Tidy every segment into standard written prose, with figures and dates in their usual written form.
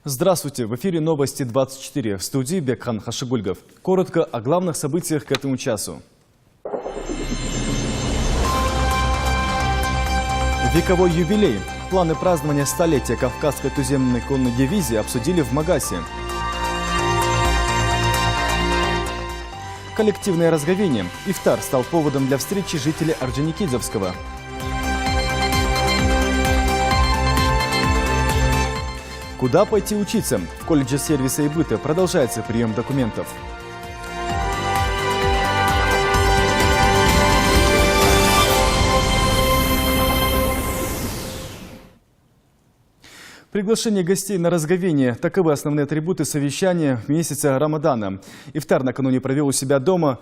Здравствуйте! В эфире новости 24. В студии Бекхан Хашигульгов. Коротко о главных событиях к этому часу. Вековой юбилей. Планы празднования столетия Кавказской туземной конной дивизии обсудили в Магасе. Коллективное разговение. Ифтар стал поводом для встречи жителей Орджоникидзевского. Куда пойти учиться? В колледже сервиса и быта продолжается прием документов. Приглашение гостей на разговение – таковы основные атрибуты совещания месяца Рамадана. Ифтар накануне провел у себя дома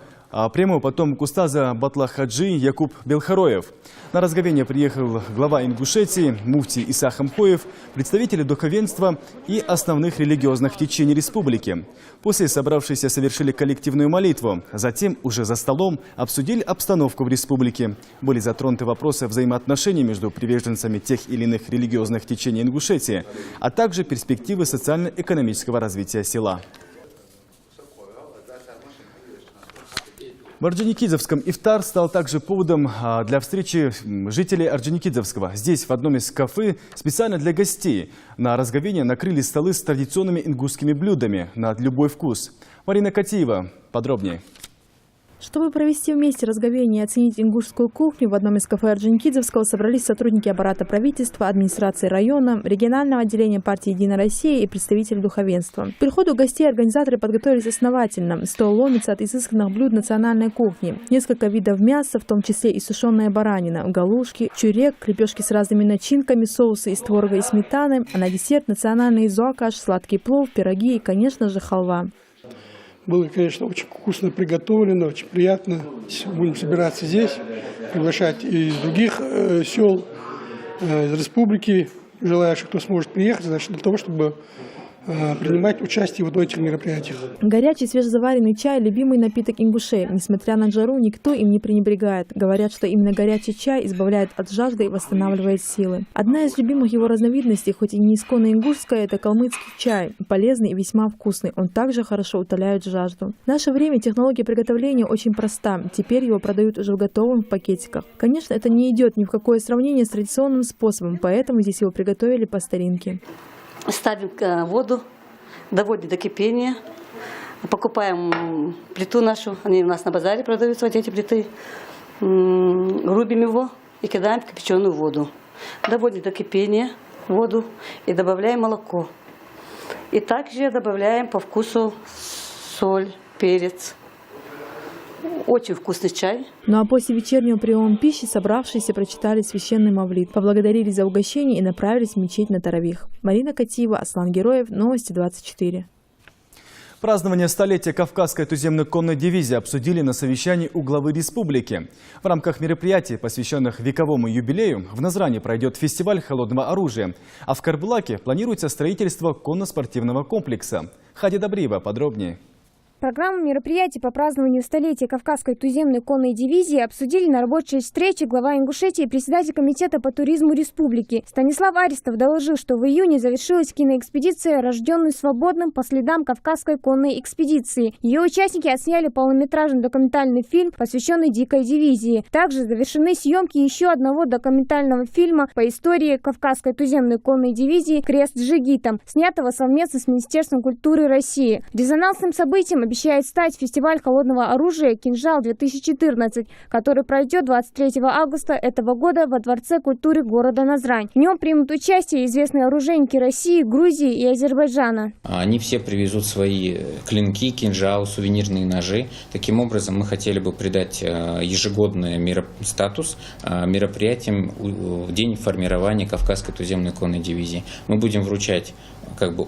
прямой потомок устаза Батла Хаджи Якуб Белхароев. На разговение приехал глава Ингушетии, муфтий Иса Хамхоев, представители духовенства и основных религиозных течений республики. После собравшиеся совершили коллективную молитву. Затем уже за столом обсудили обстановку в республике. Были затронуты вопросы взаимоотношений между приверженцами тех или иных религиозных течений Ингушетии, а также перспективы социально-экономического развития села. В Орджоникидзевском ифтар стал также поводом для встречи жителей Орджоникидзевского. Здесь, в одном из кафе, специально для гостей на разговение накрыли столы с традиционными ингушскими блюдами на любой вкус. Марина Катиева подробнее. Чтобы провести вместе разговение и оценить ингушскую кухню, в одном из кафе Орджоникидзевского собрались сотрудники аппарата правительства, администрации района, регионального отделения партии «Единая Россия» и представители духовенства. К приходу гостей организаторы подготовились основательно. Стол ломится от изысканных блюд национальной кухни. Несколько видов мяса, в том числе и сушеная баранина, галушки, чурек, лепешки с разными начинками, соусы из творога и сметаны, а на десерт национальный зуакаш, сладкий плов, пироги и, конечно же, халва. Было, конечно, очень вкусно приготовлено, очень приятно. Будем собираться здесь, приглашать из других сел, из республики, желающих, кто сможет приехать, значит, для того, чтобы принимать участие в этих мероприятиях. Горячий свежезаваренный чай – любимый напиток ингушей. Несмотря на жару, никто им не пренебрегает. Говорят, что именно горячий чай избавляет от жажды и восстанавливает силы. Одна из любимых его разновидностей, хоть и не исконно ингушская, это калмыцкий чай. Полезный и весьма вкусный. Он также хорошо утоляет жажду. В наше время технология приготовления очень проста. Теперь его продают уже в готовом в пакетиках. Конечно, это не идет ни в какое сравнение с традиционным способом, поэтому здесь его приготовили по старинке. Ставим воду, доводим до кипения, покупаем плиту нашу, они у нас на базаре продаются, вот эти плиты, рубим его и кидаем в кипяченую воду. Доводим до кипения воду и добавляем молоко. И также добавляем по вкусу соль, перец. Очень вкусный чай. Ну а после вечернего приема пищи собравшиеся прочитали священный мавлид, поблагодарили за угощение и направились в мечеть на Таравих. Марина Катиева, Аслан Героев, Новости 24. Празднование столетия Кавказской туземной конной дивизии обсудили на совещании у главы республики. В рамках мероприятий, посвященных вековому юбилею, в Назране пройдет фестиваль холодного оружия, а в Карбулаке планируется строительство конно-спортивного комплекса. Хади Добриева подробнее. Программу мероприятий по празднованию столетия Кавказской туземной конной дивизии обсудили на рабочей встрече глава Ингушетии и председатель комитета по туризму республики. Станислав Аристов доложил, что в июне завершилась киноэкспедиция, рожденная свободным по следам Кавказской конной экспедиции. Ее участники отсняли полнометражный документальный фильм, посвященный дикой дивизии. Также завершены съемки еще одного документального фильма по истории Кавказской туземной конной дивизии «Крест с джигитом», снятого совместно с Министерством культуры России. Резонансным событием обещает стать фестиваль холодного оружия «Кинжал-2014», который пройдет 23 августа этого года во Дворце культуры города Назрань. В нем примут участие известные оружейники России, Грузии и Азербайджана. Они все привезут свои клинки, кинжал, сувенирные ножи. Таким образом, мы хотели бы придать ежегодный статус мероприятиям в день формирования Кавказской туземной конной дивизии. Мы будем вручать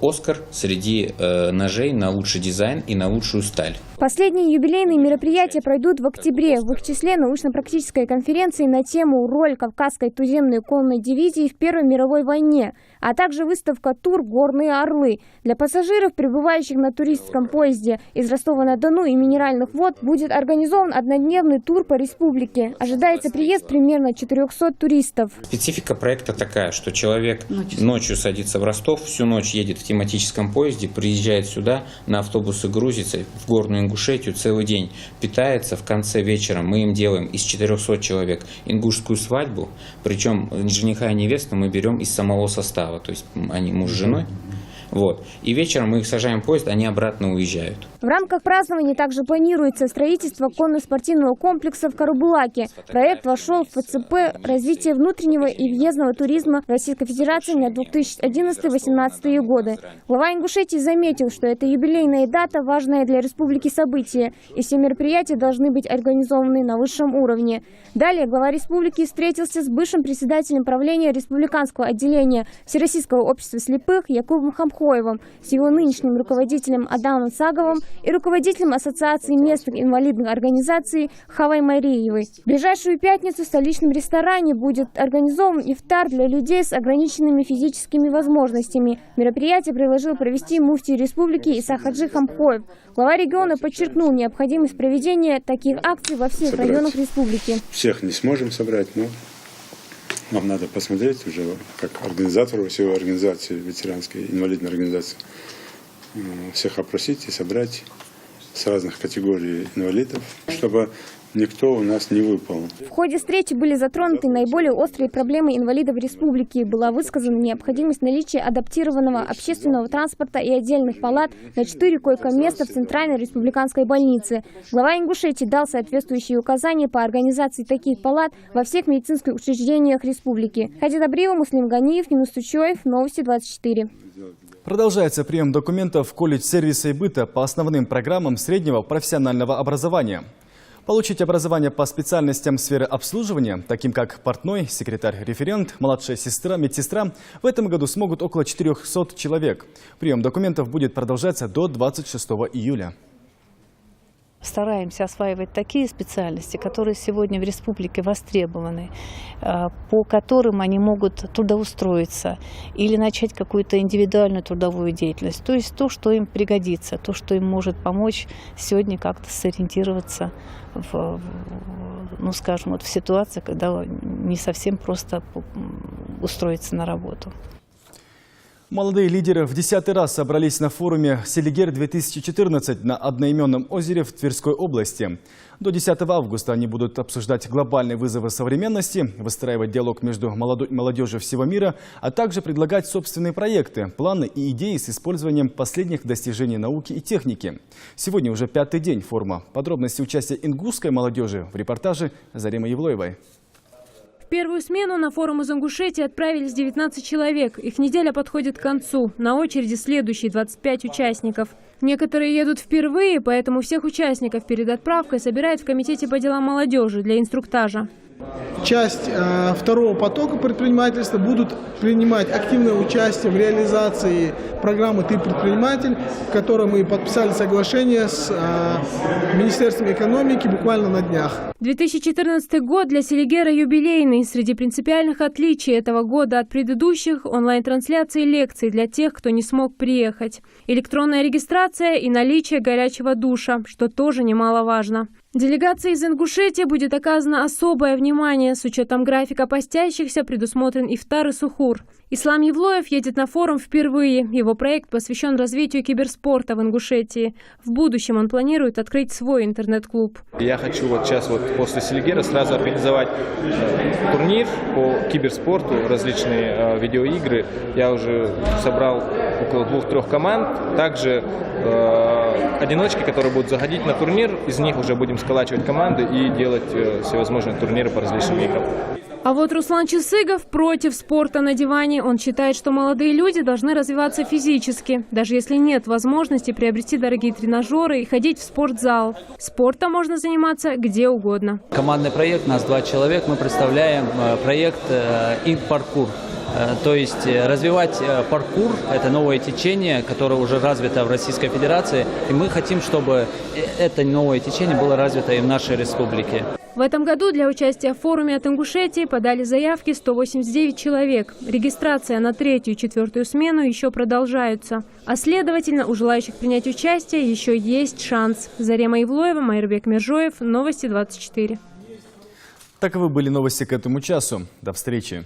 «Оскар» среди ножей на лучший дизайн и на лучшую сталь. Последние юбилейные мероприятия пройдут в октябре. В их числе научно-практическая конференция на тему «Роль Кавказской туземной конной дивизии в Первой мировой войне», а также выставка «Тур «Горные орлы». Для пассажиров, прибывающих на туристском поезде из Ростова-на-Дону и Минеральных вод, будет организован однодневный тур по республике. Ожидается приезд примерно 400 туристов. Специфика проекта такая, что человек ночью садится в Ростов, всю ночь едет в тематическом поезде, приезжает сюда, на автобусы грузится, в Горную Ингушетию целый день питается. В конце вечера мы им делаем из 400 человек ингушскую свадьбу, причем жениха и невесту мы берем из самого состава, то есть они муж с женой. Вот. И вечером мы их сажаем в поезд, они обратно уезжают. В рамках празднования также планируется строительство конно-спортивного комплекса в Карабулаке. Проект вошел в ФЦП «Развитие внутреннего и въездного туризма Российской Федерации на 2011-2018 годы». Глава Ингушетии заметил, что это юбилейная дата, важная для республики событие, и все мероприятия должны быть организованы на высшем уровне. Далее глава республики встретился с бывшим председателем правления республиканского отделения Всероссийского общества слепых Якубом Хамхоевым, с его нынешним руководителем Адамом Саговым и руководителем Ассоциации местных инвалидных организаций Хавой Мариевой. В ближайшую пятницу в столичном ресторане будет организован ифтар для людей с ограниченными физическими возможностями. Мероприятие предложил провести муфтий республики Иса Хаджи Хамхоев. Глава региона подчеркнул необходимость проведения таких акций во всех районах республики. Всех не сможем собрать, но нам надо посмотреть уже, как организатору всей организации, ветеранской, инвалидной организации, всех опросить и собрать с разных категорий инвалидов, чтобы никто у нас не выпал. В ходе встречи были затронуты наиболее острые проблемы инвалидов республики. Была высказана необходимость наличия адаптированного общественного транспорта и отдельных палат на 4 койко-места в Центральной республиканской больнице. Глава Ингушетии дал соответствующие указания по организации таких палат во всех медицинских учреждениях республики. Хадид Абриева, Муслим Ганиев, Юнус Тучоев, Новости 24. Продолжается прием документов в колледж сервиса и быта по основным программам среднего профессионального образования. Получить образование по специальностям сферы обслуживания, таким как портной, секретарь-референт, младшая сестра, медсестра, в этом году смогут около 400 человек. Прием документов будет продолжаться до 26 июля. Стараемся осваивать такие специальности, которые сегодня в республике востребованы, по которым они могут трудоустроиться или начать какую-то индивидуальную трудовую деятельность. То есть то, что им пригодится, то, что им может помочь сегодня как-то сориентироваться в ситуации, когда не совсем просто устроиться на работу. Молодые лидеры в 10-й раз собрались на форуме «Селигер-2014» на одноименном озере в Тверской области. До 10 августа они будут обсуждать глобальные вызовы современности, выстраивать диалог между молодежью всего мира, а также предлагать собственные проекты, планы и идеи с использованием последних достижений науки и техники. Сегодня уже 5-й день форума. Подробности участия ингушской молодежи в репортаже Заремы Евлоевой. В первую смену на форум из Ингушетии отправились 19 человек. Их неделя подходит к концу. На очереди следующие 25 участников. Некоторые едут впервые, поэтому всех участников перед отправкой собирают в комитете по делам молодежи для инструктажа. Часть второго потока предпринимательства будут принимать активное участие в реализации программы «Ты предприниматель», в которой мы подписали соглашение с Министерством экономики буквально на днях. 2014 год для Селигера юбилейный. Среди принципиальных отличий этого года от предыдущих – онлайн-трансляции лекций для тех, кто не смог приехать. Электронная регистрация и наличие горячего душа, что тоже немаловажно. Делегации из Ингушетии будет оказано особое внимание. С учетом графика постящихся предусмотрен ифтар и сухур. Ислам Евлоев едет на форум впервые. Его проект посвящен развитию киберспорта в Ингушетии. В будущем он планирует открыть свой интернет-клуб. Я хочу сейчас после Селигера сразу организовать турнир по киберспорту, различные видеоигры. Я уже собрал около 2-3 команд. Также одиночки, которые будут заходить на турнир, из них уже будем сколачивать команды и делать всевозможные турниры по различным играм. А вот Руслан Чесыгов против спорта на диване. Он считает, что молодые люди должны развиваться физически, даже если нет возможности приобрести дорогие тренажеры и ходить в спортзал. Спортом можно заниматься где угодно. Командный проект, нас 2 человека, мы представляем проект «Инг-паркур». То есть развивать паркур – это новое течение, которое уже развито в Российской Федерации. И мы хотим, чтобы это новое течение было развито и в нашей республике. В этом году для участия в форуме от Ингушетии подали заявки 189 человек. Регистрация на 3-ю и 4-ю смену еще продолжаются. А следовательно, у желающих принять участие еще есть шанс. Зарема Ивлоева, Майрбек Мержоев, Новости 24. Таковы были новости к этому часу. До встречи.